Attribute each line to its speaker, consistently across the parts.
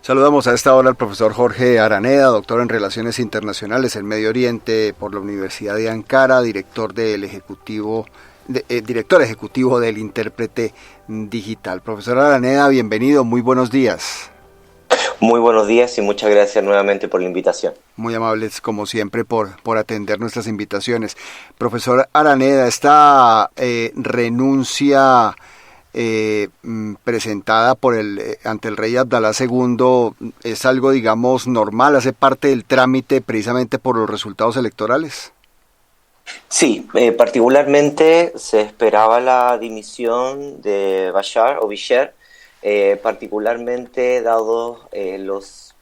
Speaker 1: Saludamos a esta hora al profesor Jorge Araneda, doctor en Relaciones Internacionales en Medio Oriente por la Universidad de Ankara, director ejecutivo del Intérprete Digital. Profesor Araneda, bienvenido, muy buenos días.
Speaker 2: Muy buenos días y muchas gracias nuevamente por la invitación.
Speaker 1: Muy amables, como siempre, por atender nuestras invitaciones. Profesor Araneda, esta renuncia presentada ante el rey Abdalá II es algo, digamos, normal, hace parte del trámite precisamente por los resultados electorales.
Speaker 2: Sí, particularmente se esperaba la dimisión de Bashar o Bashar, particularmente dados los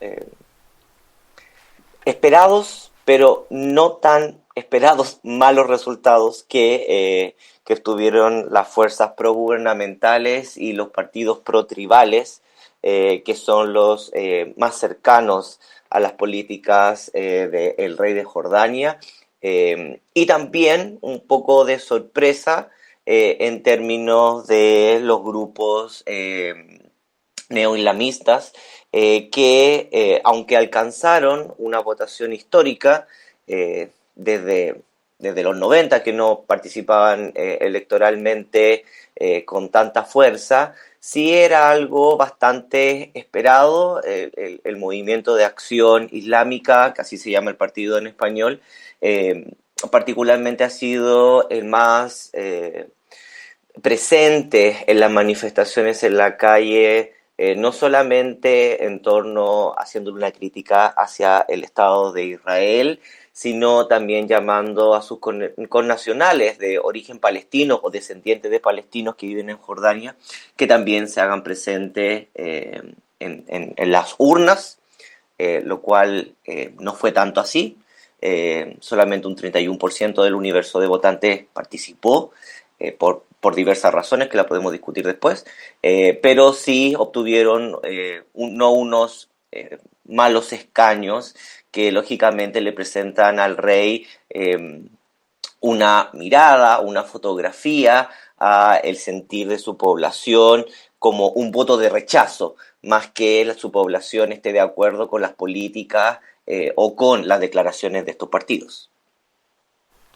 Speaker 2: esperados, pero no tan esperados malos resultados que tuvieron las fuerzas pro-gubernamentales y los partidos pro-tribales, que son los más cercanos a las políticas del rey de Jordania, y también un poco de sorpresa en términos de los grupos neoislamistas, aunque alcanzaron una votación histórica desde los 90, que no participaban electoralmente con tanta fuerza, sí era algo bastante esperado. El Movimiento de Acción Islámica, que así se llama el partido en español, particularmente ha sido el más presente en las manifestaciones en la calle, no solamente en torno, haciendo una crítica hacia el Estado de Israel, sino también llamando a sus connacionales de origen palestino o descendientes de palestinos que viven en Jordania, que también se hagan presentes en las urnas, lo cual no fue tanto así. Solamente un 31% del universo de votantes participó, por diversas razones que la podemos discutir después, pero sí obtuvieron no unos malos escaños que lógicamente le presentan al rey una mirada, una fotografía a el sentir de su población como un voto de rechazo, más que su población esté de acuerdo con las políticas o con las declaraciones de estos partidos.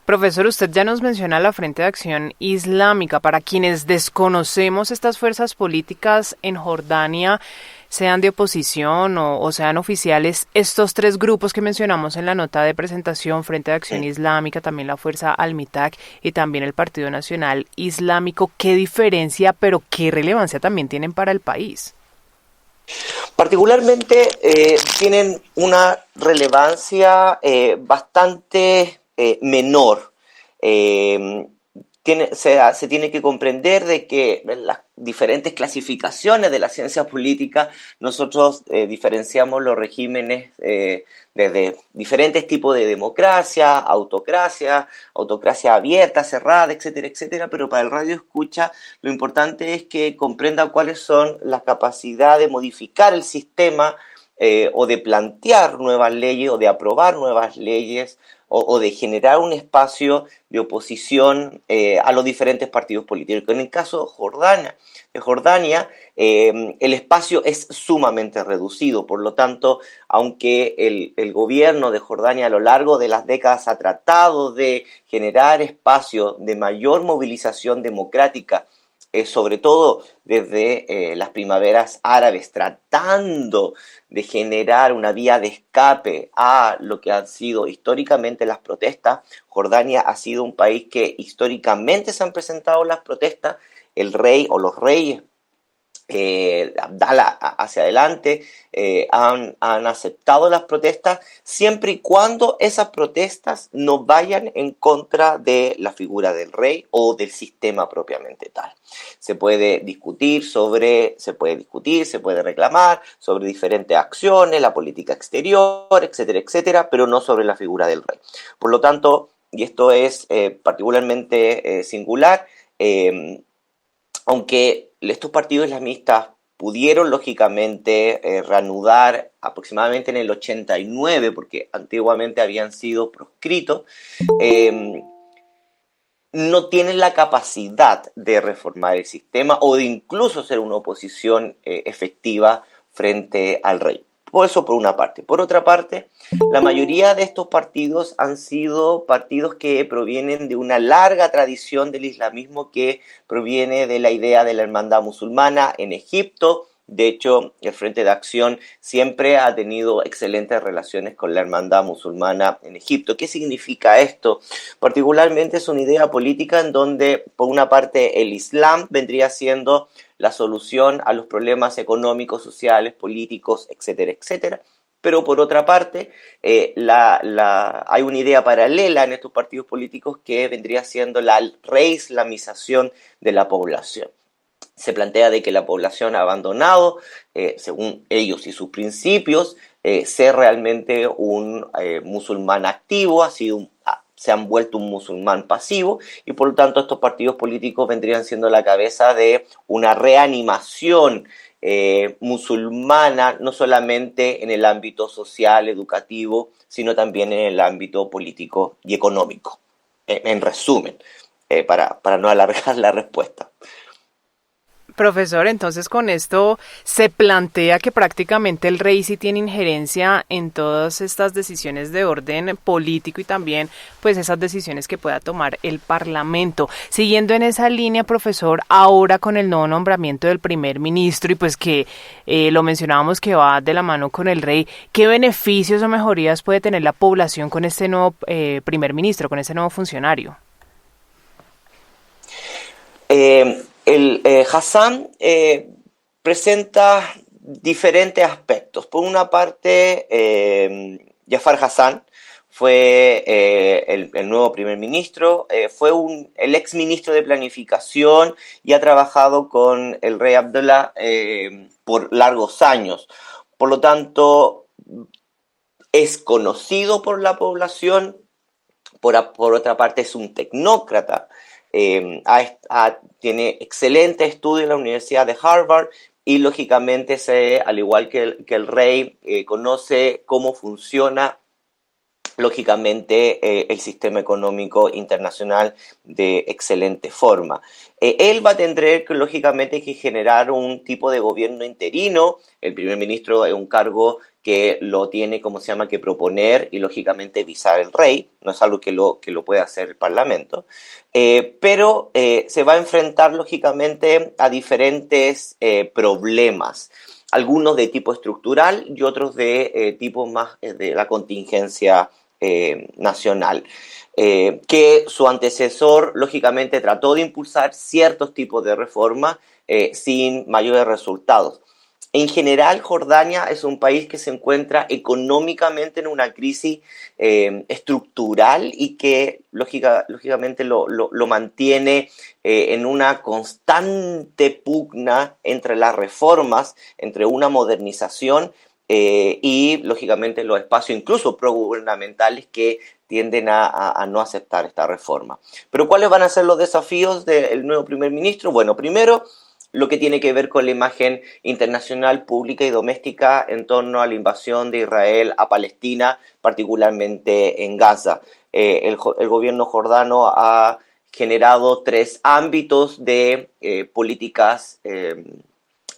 Speaker 3: Profesor, usted ya nos menciona la Frente de Acción Islámica. Para quienes desconocemos estas fuerzas políticas en Jordania, sean de oposición o sean oficiales, estos tres grupos que mencionamos en la nota de presentación, Frente de Acción Islámica, también la Fuerza Al-Mitaq y también el Partido Nacional Islámico, ¿qué diferencia, pero qué relevancia también tienen para el país?
Speaker 2: Particularmente tienen una relevancia bastante menor. Se tiene que comprender de que en las diferentes clasificaciones de la ciencia política nosotros diferenciamos los regímenes desde diferentes tipos de democracia, autocracia abierta, cerrada, etcétera, etcétera, pero para el radio escucha lo importante es que comprenda cuáles son las capacidades de modificar el sistema, o de plantear nuevas leyes o de aprobar nuevas leyes o de generar un espacio de oposición a los diferentes partidos políticos. En el caso de Jordania, el espacio es sumamente reducido, por lo tanto, aunque el gobierno de Jordania a lo largo de las décadas ha tratado de generar espacios de mayor movilización democrática, sobre todo desde las primaveras árabes, tratando de generar una vía de escape a lo que han sido históricamente las protestas. Jordania ha sido un país que históricamente se han presentado las protestas, el rey o los reyes Abdala hacia adelante han aceptado las protestas siempre y cuando esas protestas no vayan en contra de la figura del rey o del sistema propiamente tal. Se puede discutir, se puede reclamar sobre diferentes acciones, la política exterior, etcétera, etcétera, pero no sobre la figura del rey. Por lo tanto, y esto es particularmente singular, aunque estos partidos islamistas pudieron lógicamente reanudar aproximadamente en el 89, porque antiguamente habían sido proscritos, no tienen la capacidad de reformar el sistema o de incluso ser una oposición efectiva frente al rey. Por eso, por una parte. Por otra parte, la mayoría de estos partidos han sido partidos que provienen de una larga tradición del islamismo que proviene de la idea de la hermandad musulmana en Egipto. De hecho, el Frente de Acción siempre ha tenido excelentes relaciones con la hermandad musulmana en Egipto. ¿Qué significa esto? Particularmente es una idea política en donde, por una parte, el Islam vendría siendo la solución a los problemas económicos, sociales, políticos, etcétera, etcétera. Pero por otra parte, hay una idea paralela en estos partidos políticos que vendría siendo la reislamización de la población. Se plantea de que la población ha abandonado, según ellos y sus principios, ser realmente un musulmán activo, se han vuelto un musulmán pasivo, y por lo tanto estos partidos políticos vendrían siendo la cabeza de una reanimación musulmana, no solamente en el ámbito social, educativo, sino también en el ámbito político y económico. En resumen, para no alargar la respuesta.
Speaker 3: Profesor, entonces con esto se plantea que prácticamente el rey sí tiene injerencia en todas estas decisiones de orden político y también pues esas decisiones que pueda tomar el Parlamento. Siguiendo en esa línea, profesor, ahora con el nuevo nombramiento del primer ministro y pues que lo mencionábamos que va de la mano con el rey, ¿qué beneficios o mejorías puede tener la población con este nuevo primer ministro, con este nuevo funcionario?
Speaker 2: El Hassan presenta diferentes aspectos. Por una parte, Jafar Hassan fue el nuevo primer ministro, fue el ex ministro de Planificación y ha trabajado con el rey Abdullah por largos años. Por lo tanto, es conocido por la población. Por otra parte, es un tecnócrata. Tiene excelente estudio en la Universidad de Harvard y lógicamente, al igual que el rey, conoce cómo funciona lógicamente el sistema económico internacional de excelente forma. Él va a tener lógicamente que generar un tipo de gobierno interino. El primer ministro es un cargo que lo tiene, como se llama, que proponer y lógicamente visar el rey, no es algo que lo puede hacer el Parlamento, pero se va a enfrentar lógicamente a diferentes problemas, algunos de tipo estructural y otros de tipo más de la contingencia nacional, que su antecesor lógicamente trató de impulsar ciertos tipos de reformas sin mayores resultados. En general, Jordania es un país que se encuentra económicamente en una crisis estructural y que lógicamente lo mantiene en una constante pugna entre las reformas, entre una modernización y lógicamente los espacios incluso progubernamentales que tienden a no aceptar esta reforma. Pero ¿cuáles van a ser los desafíos del nuevo primer ministro? Bueno, primero, lo que tiene que ver con la imagen internacional, pública y doméstica en torno a la invasión de Israel a Palestina, particularmente en Gaza. El gobierno jordano ha generado 3 ámbitos de políticas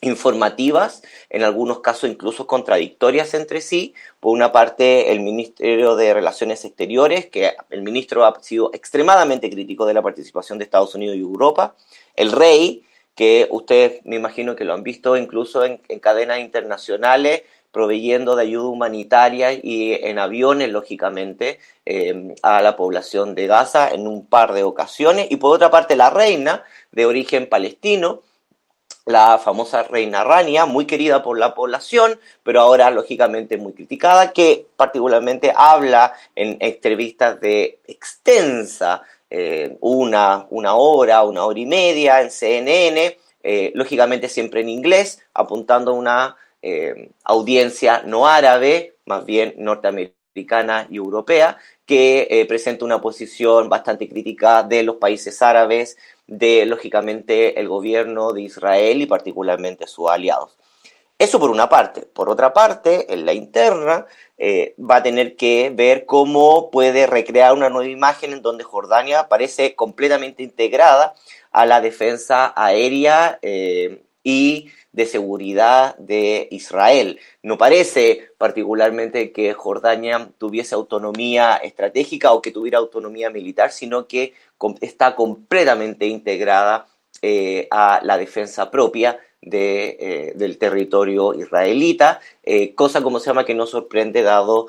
Speaker 2: informativas, en algunos casos incluso contradictorias entre sí. Por una parte, el Ministerio de Relaciones Exteriores, que el ministro ha sido extremadamente crítico de la participación de Estados Unidos y Europa. El rey, que ustedes me imagino que lo han visto incluso en cadenas internacionales, proveyendo de ayuda humanitaria y en aviones, lógicamente, a la población de Gaza en un par de ocasiones. Y por otra parte, la reina de origen palestino, la famosa reina Rania, muy querida por la población, pero ahora lógicamente muy criticada, que particularmente habla en entrevistas de extensa, una hora y media en CNN, lógicamente siempre en inglés, apuntando a una audiencia no árabe, más bien norteamericana y europea, que presenta una posición bastante crítica de los países árabes, de lógicamente el gobierno de Israel y particularmente sus aliados. Eso por una parte. Por otra parte, en la interna, va a tener que ver cómo puede recrear una nueva imagen en donde Jordania parece completamente integrada a la defensa aérea y de seguridad de Israel. No parece particularmente que Jordania tuviese autonomía estratégica o que tuviera autonomía militar, sino que está completamente integrada a la defensa propia del territorio israelita, cosa como se llama que no sorprende dado,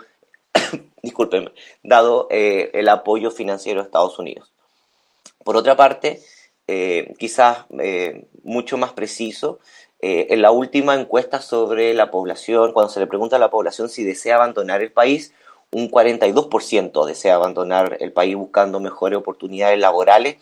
Speaker 2: discúlpenme, dado el apoyo financiero de Estados Unidos. Por otra parte, quizás mucho más preciso, en la última encuesta sobre la población, cuando se le pregunta a la población si desea abandonar el país, un 42% desea abandonar el país buscando mejores oportunidades laborales,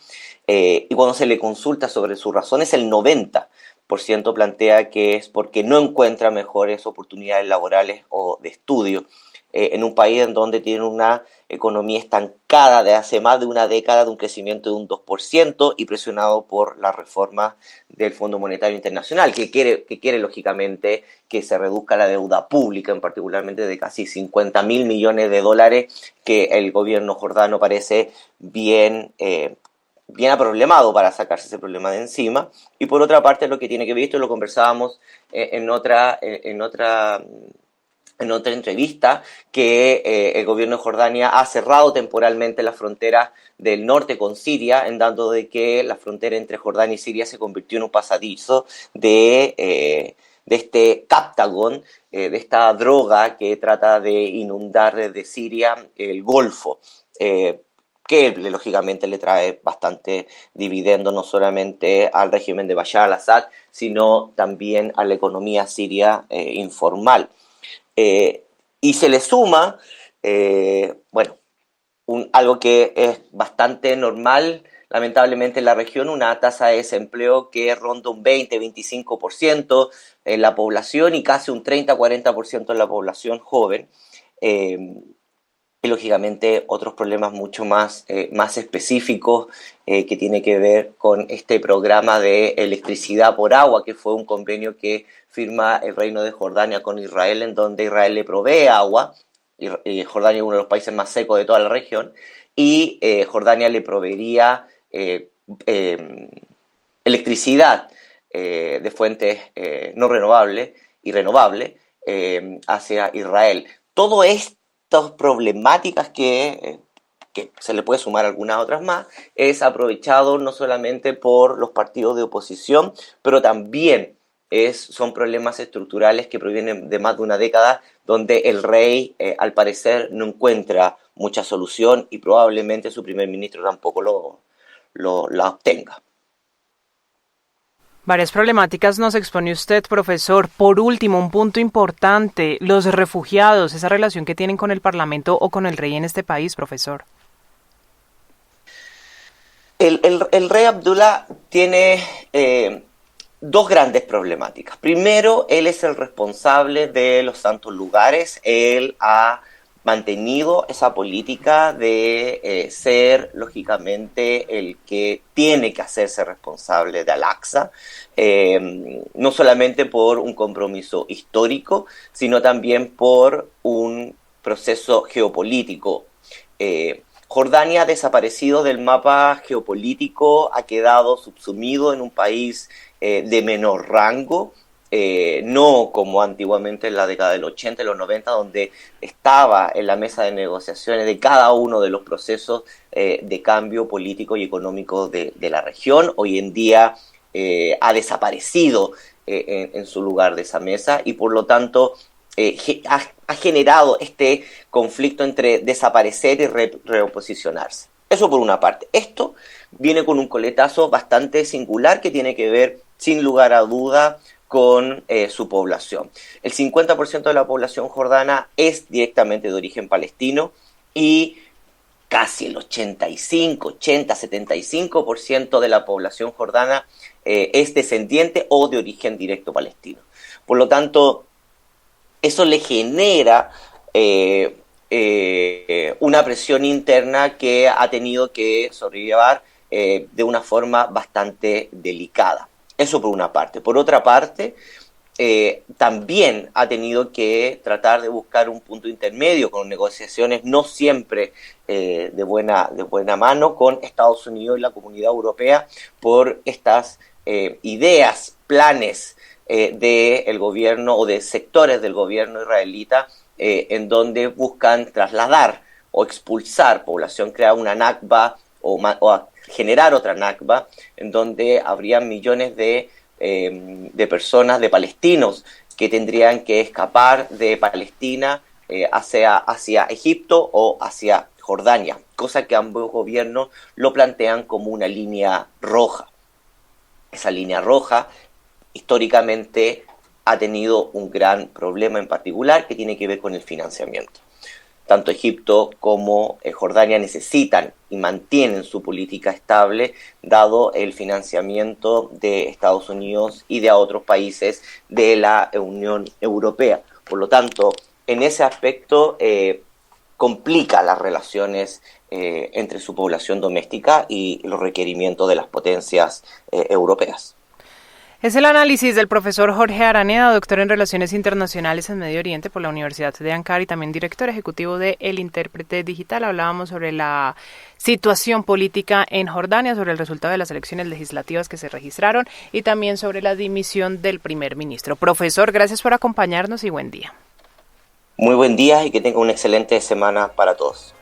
Speaker 2: y cuando se le consulta sobre sus razones, el 90% plantea que es porque no encuentra mejores oportunidades laborales o de estudio en un país en donde tiene una economía estancada de hace más de una década, de un crecimiento de un 2% y presionado por la reforma del Fondo Monetario Internacional, que quiere lógicamente que se reduzca la deuda pública, en particularmente de casi 50.000 millones de dólares, que el gobierno jordano parece bien aproblemado para sacarse ese problema de encima. Y por otra parte, lo que tiene que ver, esto lo conversábamos en otra entrevista, que el gobierno de Jordania ha cerrado temporalmente las fronteras del norte con Siria, en dando de que la frontera entre Jordania y Siria se convirtió en un pasadizo de este Captagon, de esta droga que trata de inundar desde Siria el Golfo, que lógicamente le trae bastante dividendo no solamente al régimen de Bashar al-Assad, sino también a la economía siria informal. Y se le suma, algo que es bastante normal, lamentablemente en la región, una tasa de desempleo que ronda un 20-25% en la población y casi un 30-40% en la población joven. Y lógicamente otros problemas mucho más específicos que tiene que ver con este programa de electricidad por agua, que fue un convenio que firma el Reino de Jordania con Israel, en donde Israel le provee agua, y Jordania es uno de los países más secos de toda la región, y Jordania le proveería electricidad de fuentes no renovables y renovables hacia Israel. Todo esto, estas problemáticas que se le puede sumar algunas otras más, es aprovechado no solamente por los partidos de oposición, pero también son problemas estructurales que provienen de más de una década, donde el rey, al parecer, no encuentra mucha solución y probablemente su primer ministro tampoco la obtenga.
Speaker 3: Varias problemáticas nos expone usted, profesor. Por último, un punto importante, los refugiados, esa relación que tienen con el Parlamento o con el rey en este país, profesor.
Speaker 2: El rey Abdullah tiene dos grandes problemáticas. Primero, él es el responsable de los santos lugares. Él ha mantenido esa política de ser, lógicamente, el que tiene que hacerse responsable de Al-Aqsa, no solamente por un compromiso histórico, sino también por un proceso geopolítico. Jordania ha desaparecido del mapa geopolítico, ha quedado subsumido en un país de menor rango, no como antiguamente en la década del 80 y los 90, donde estaba en la mesa de negociaciones de cada uno de los procesos de cambio político y económico de la región. Hoy en día ha desaparecido en su lugar de esa mesa y por lo tanto ha generado este conflicto entre desaparecer y reoposicionarse. Eso por una parte. Esto viene con un coletazo bastante singular que tiene que ver, sin lugar a duda, con su población. El 50% de la población jordana es directamente de origen palestino y casi el 75% de la población jordana es descendiente o de origen directo palestino. Por lo tanto, eso le genera una presión interna que ha tenido que sobrellevar de una forma bastante delicada. Eso por una parte. Por otra parte, también ha tenido que tratar de buscar un punto intermedio con negociaciones no siempre de buena mano con Estados Unidos y la Comunidad Europea por estas ideas planes del gobierno o de sectores del gobierno israelita en donde buscan trasladar o expulsar población, crear una Nakba o generar otra Nakba, en donde habría millones de personas, de palestinos, que tendrían que escapar de Palestina hacia Egipto o hacia Jordania, cosa que ambos gobiernos lo plantean como una línea roja. Esa línea roja históricamente ha tenido un gran problema en particular que tiene que ver con el financiamiento. Tanto Egipto como Jordania necesitan y mantienen su política estable, dado el financiamiento de Estados Unidos y de otros países de la Unión Europea. Por lo tanto, en ese aspecto complica las relaciones entre su población doméstica y los requerimientos de las potencias europeas.
Speaker 3: Es el análisis del profesor Jorge Araneda, doctor en Relaciones Internacionales en Medio Oriente por la Universidad de Ankara y también director ejecutivo de El Intérprete Digital. Hablábamos sobre la situación política en Jordania, sobre el resultado de las elecciones legislativas que se registraron y también sobre la dimisión del primer ministro. Profesor, gracias por acompañarnos y buen día.
Speaker 2: Muy buen día y que tenga una excelente semana para todos.